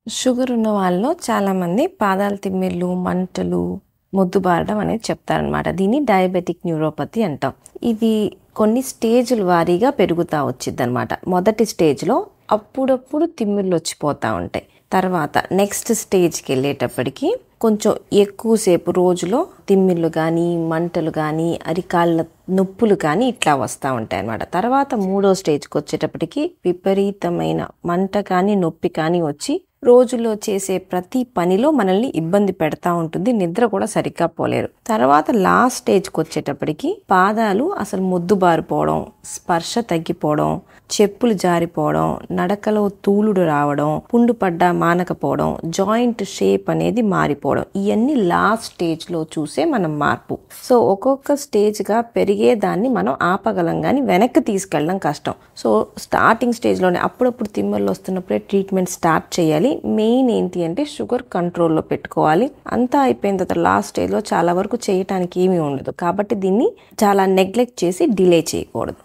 Sugar ఉన్న వాళ్ళలో చాలామంది పాదాల తిమ్మిర్లు, మంటలు, మొద్దుబారడం అనేది చెప్తారనమాట. దీన్ని డయాబెటిక్ న్యూరోపతి అంటాం. ఇది కొన్ని స్టేజ్ల వారీగా పెరుగుతూ వచ్చిందనమాట. మొదటి స్టేజ్లో అప్పుడప్పుడు తిమ్మిర్లు వచ్చిపోతూ ఉంటాయి. తర్వాత నెక్స్ట్ స్టేజ్కి వెళ్ళేటప్పటికి కొంచెం ఎక్కువసేపు రోజులో తిమ్మిర్లు కానీ, మంటలు కానీ, అరికాళ్ళ నొప్పులు కానీ ఇట్లా వస్తూ ఉంటాయి అన్నమాట. తర్వాత మూడో స్టేజ్కి వచ్చేటప్పటికి విపరీతమైన మంట కానీ, నొప్పి కానీ వచ్చి రోజులో చేసే ప్రతి పనిలో మనల్ని ఇబ్బంది పెడతా ఉంటుంది. నిద్ర కూడా సరిగ్గా పోలేరు. తర్వాత లాస్ట్ స్టేజ్కి వచ్చేటప్పటికి పాదాలు అసలు మొద్దుబారిపోవడం, స్పర్శ తగ్గిపోవడం, చెప్పులు జారిపోవడం, నడకలో తూలుడు రావడం, పుండు పడ్డా మానకపోవడం, జాయింట్ షేప్ అనేది మారిపోవడం, ఇవన్నీ లాస్ట్ స్టేజ్లో చూసే మనం మార్పు. సో ఒక్కొక్క స్టేజ్గా పెరిగేదాన్ని మనం ఆపగలం, కానీ వెనక్కి తీసుకెళ్ళడం కష్టం. సో స్టార్టింగ్ స్టేజ్లోనే అప్పుడప్పుడు తిమ్మర్లు వస్తున్నప్పుడే ట్రీట్మెంట్ స్టార్ట్ చేయాలి. మెయిన్ ఏంటి అంటే షుగర్ కంట్రోల్లో పెట్టుకోవాలి. అంతా అయిపోయిన తర్వాత లాస్ట్ స్టేజ్లో చాలా వరకు చేయటానికి ఏమీ ఉండదు. కాబట్టి దీన్ని చాలా నెగ్లెక్ట్ చేసి డిలే చేయకూడదు.